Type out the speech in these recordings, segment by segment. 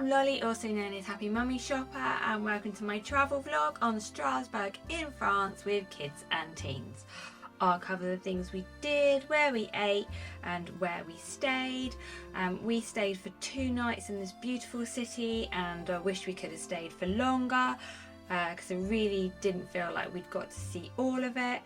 I'm Lolly, also known as Happymummyshopper, and welcome to my travel vlog on Strasbourg in France with kids and teens. I'll cover the things we did, where we ate and where we stayed. We stayed for 2 nights in this beautiful city, and I wish we could have stayed for longer because I really didn't feel like we'd got to see all of it.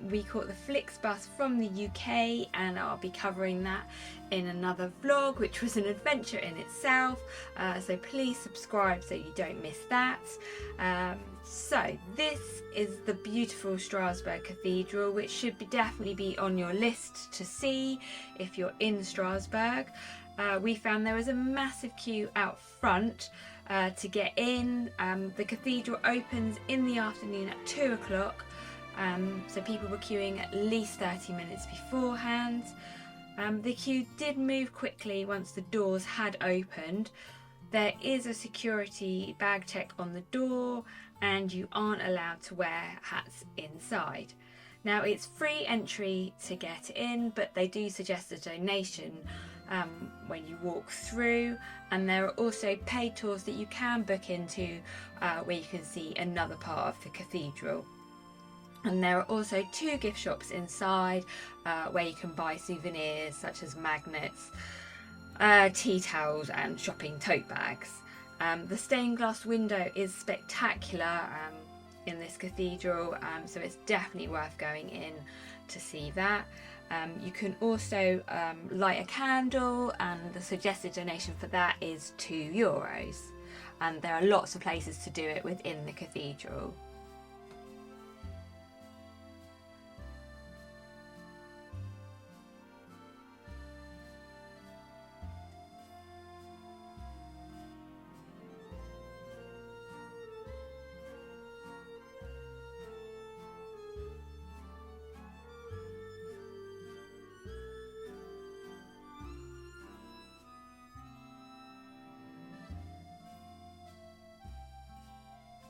We caught the Flixbus from the UK, and I'll be covering that in another vlog, which was an adventure in itself, so please subscribe so you don't miss that. So this is the beautiful Strasbourg Cathedral, which should definitely be on your list to see if you're in Strasbourg. We found there was a massive queue out front to get in. The cathedral opens in the afternoon at 2 o'clock, so people were queuing at least 30 minutes beforehand. The queue did move quickly once the doors had opened. There is a security bag check on the door, and you aren't allowed to wear hats inside. Now, it's free entry to get in, but they do suggest a donation when you walk through, and there are also paid tours that you can book into where you can see another part of the cathedral. And there are also 2 gift shops inside where you can buy souvenirs such as magnets, tea towels and shopping tote bags. The stained glass window is spectacular in this cathedral, so it's definitely worth going in to see that. You can also light a candle, and the suggested donation for that is €2. And there are lots of places to do it within the cathedral.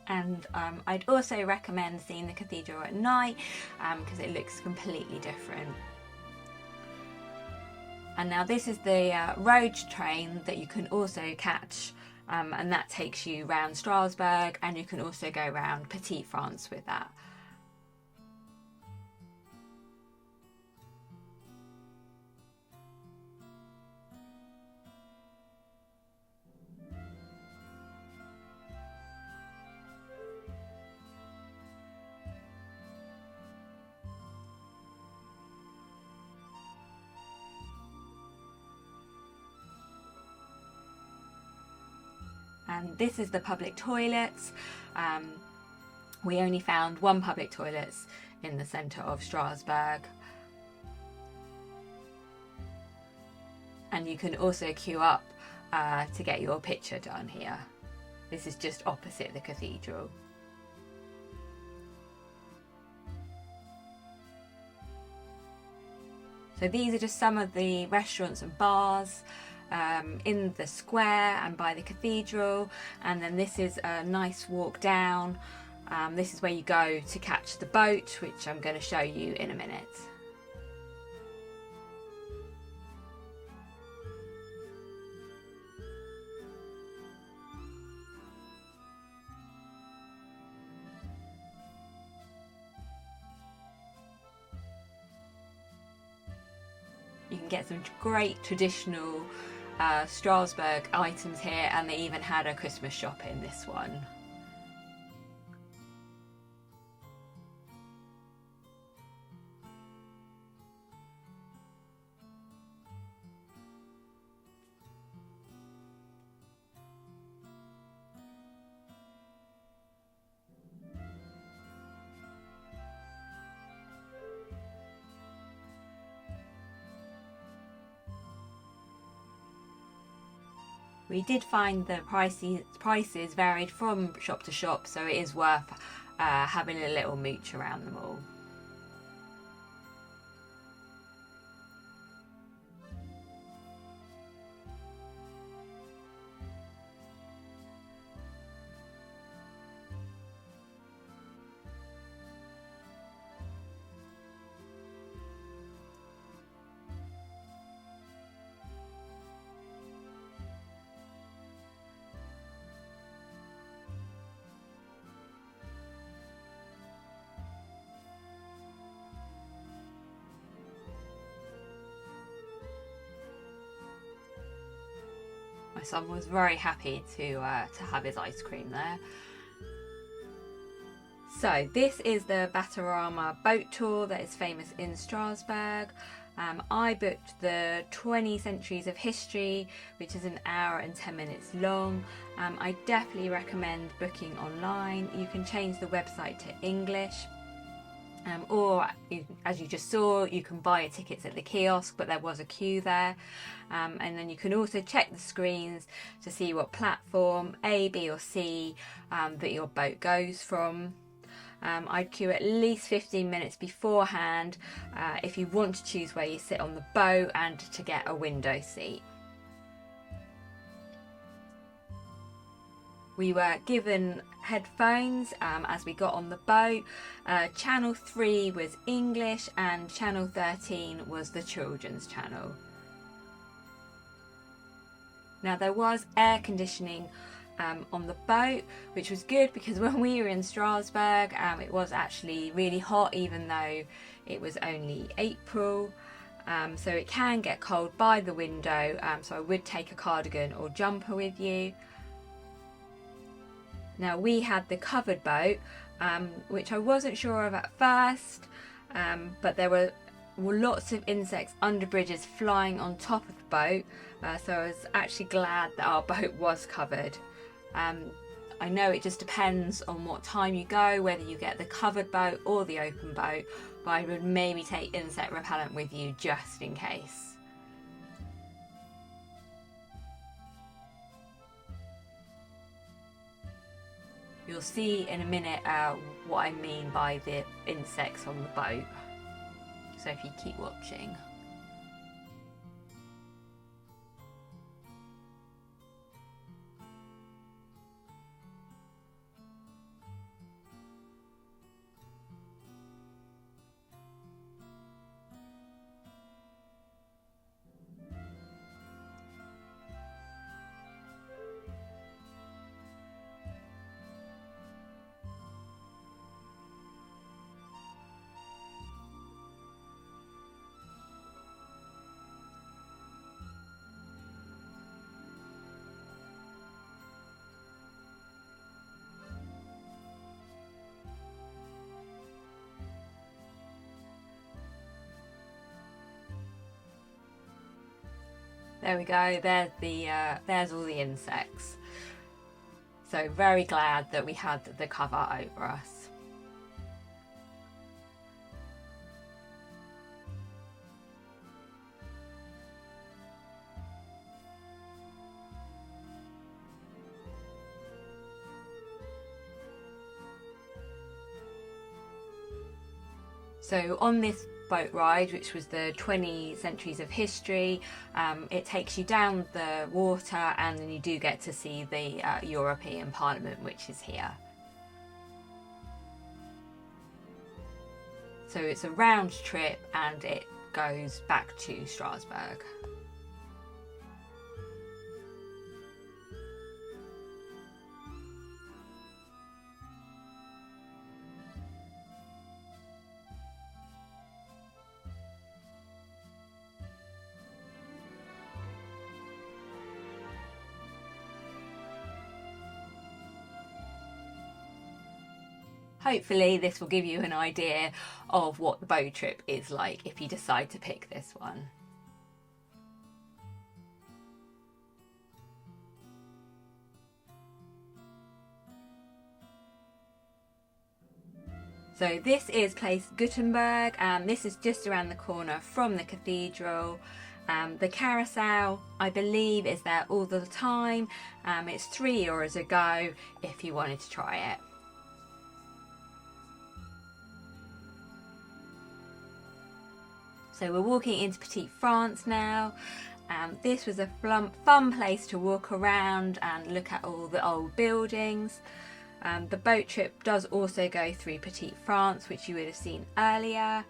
And I'd also recommend seeing the cathedral at night because it looks completely different. And now this is the road train that you can also catch, and that takes you around Strasbourg, and you can also go around Petite France with that. And this is the public toilets. We only found 1 public toilets in the centre of Strasbourg. And you can also queue up to get your picture done here. This is just opposite the cathedral. So these are just some of the restaurants and bars in the square and by the cathedral, and then this is a nice walk down. This is where you go to catch the boat, which I'm going to show you in a minute. You can get some great traditional Strasbourg items here, and they even had a Christmas shop in this one. We did find the prices varied from shop to shop, so it is worth having a little mooch around them all. My son was very happy to have his ice cream there. So this is the Batorama boat tour that is famous in Strasbourg. I booked the 20 Centuries of History, which is an hour and 10 minutes long. I definitely recommend booking online. You can change the website to English, or as you just saw, you can buy tickets at the kiosk, but there was a queue there. And then you can also check the screens to see what platform A, B or C that your boat goes from. I'd queue at least 15 minutes beforehand if you want to choose where you sit on the boat and to get a window seat. We were given headphones as we got on the boat. Channel 3 was English and Channel 13 was the children's channel. Now there was air conditioning on the boat, which was good because when we were in Strasbourg it was actually really hot, even though it was only April. So it can get cold by the window, so I would take a cardigan or jumper with you. Now we had the covered boat, which I wasn't sure of at first, but there were lots of insects under bridges flying on top of the boat, so I was actually glad that our boat was covered. I know it just depends on what time you go, whether you get the covered boat or the open boat, but I would maybe take insect repellent with you just in case. You'll see in a minute what I mean by the insects on the boat, so if you keep watching. There we go, there's all the insects. So very glad that we had the cover over us. So on this boat ride, which was the 20 Centuries of History, it takes you down the water and then you do get to see the European Parliament, which is here. So it's a round trip and it goes back to Strasbourg. Hopefully this will give you an idea of what the boat trip is like if you decide to pick this one. So this is place Gutenbourg, and this is just around the corner from the cathedral. The Carousel, I believe, is there all the time. It's €3 a go if you wanted to try it. So we're walking into Petite France now. This was a fun place to walk around and look at all the old buildings. The boat trip does also go through Petite France, which you would have seen earlier.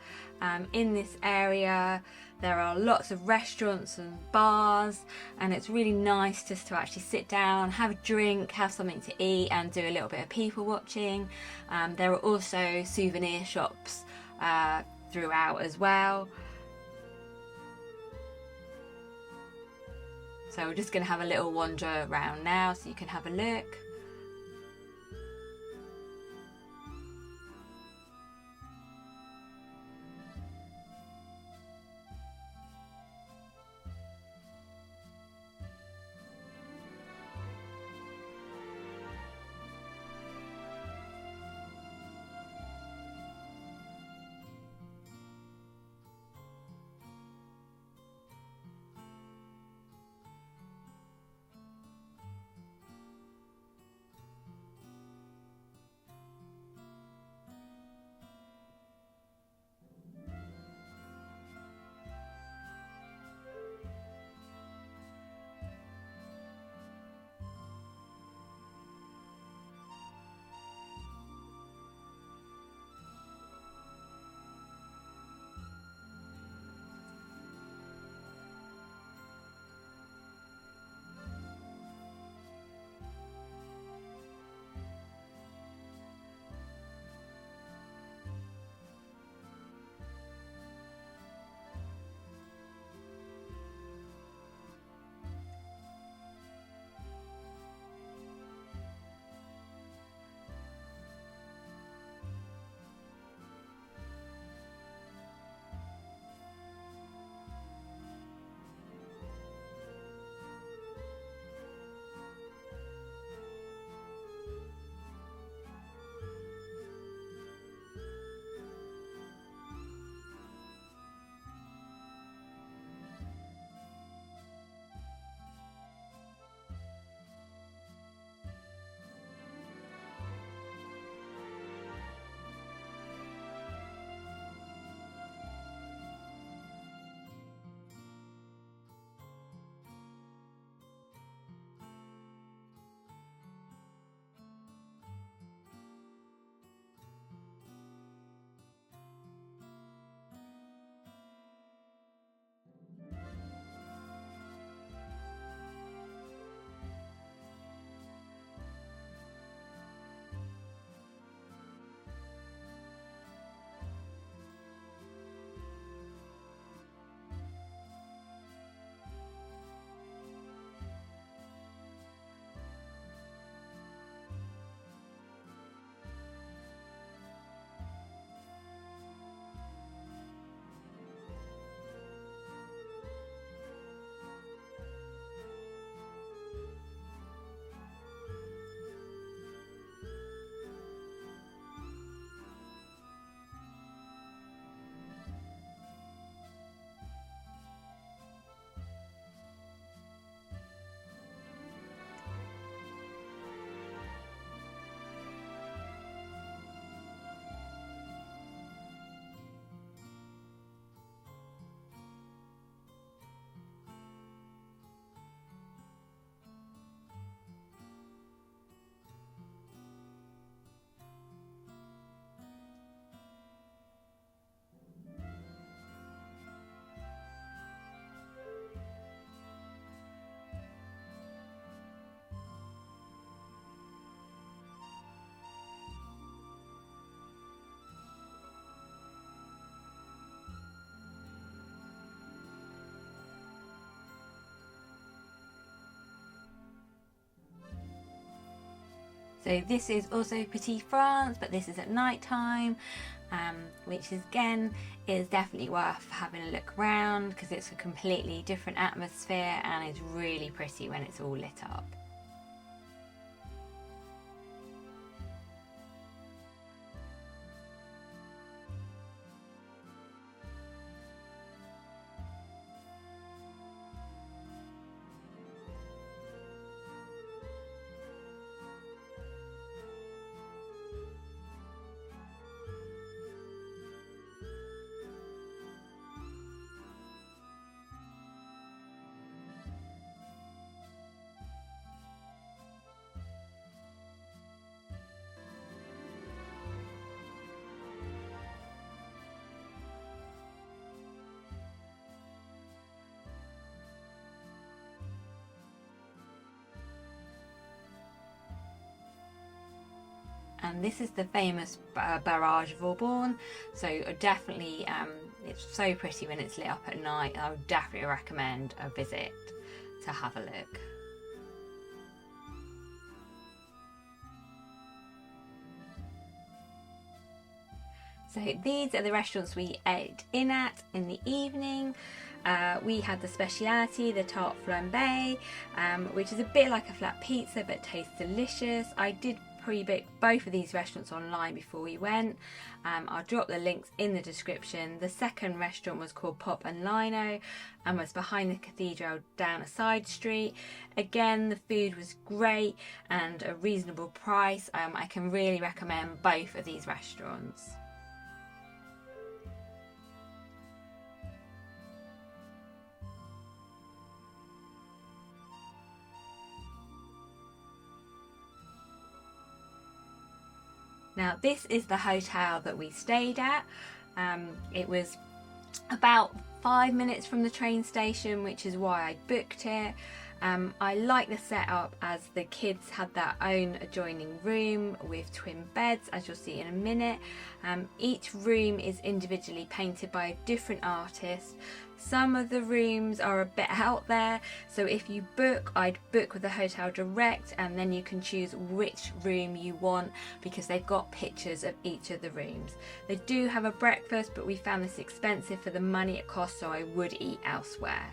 In this area there are lots of restaurants and bars, and it's really nice just to actually sit down, have a drink, have something to eat and do a little bit of people watching. There are also souvenir shops throughout as well. So we're just going to have a little wander around now so you can have a look. So this is also Petit France, but this is at night time, which is, again, is definitely worth having a look around because it's a completely different atmosphere and it's really pretty when it's all lit up. And this is the famous barrage of Aubonne, so definitely it's so pretty when it's lit up at night. I would definitely recommend a visit. to have a look. So these are the restaurants we ate in at in the evening. We had the speciality, the tarte flambe, which is a bit like a flat pizza but tastes delicious. I did pre-book both of these restaurants online before we went. I'll drop the links in the description. The second restaurant was called Pop and Lino and was behind the cathedral down a side street. Again, the food was great and a reasonable price. I can really recommend both of these restaurants. Now this is the hotel that we stayed at. It was about 5 minutes from the train station, which is why I booked it. I like the setup as the kids had their own adjoining room with twin beds, as you'll see in a minute. Each room is individually painted by a different artist. Some of the rooms are a bit out there, so if you book, I'd book with the hotel direct and then you can choose which room you want because they've got pictures of each of the rooms. They do have a breakfast, but we found this expensive for the money it costs, so I would eat elsewhere.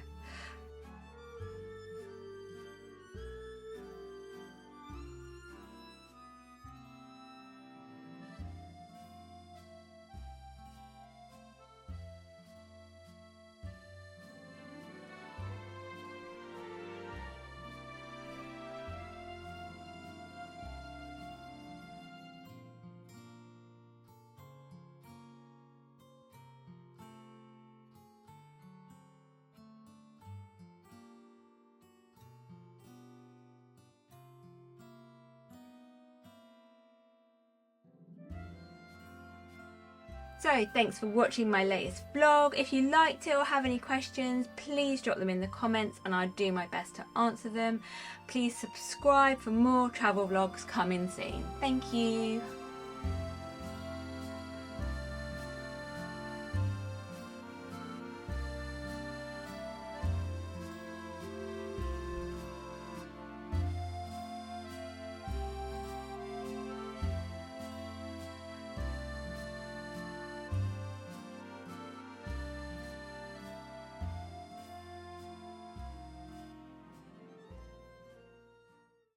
So thanks for watching my latest vlog. If you liked it or have any questions, please drop them in the comments and I'll do my best to answer them. Please subscribe for more travel vlogs coming soon. Thank you.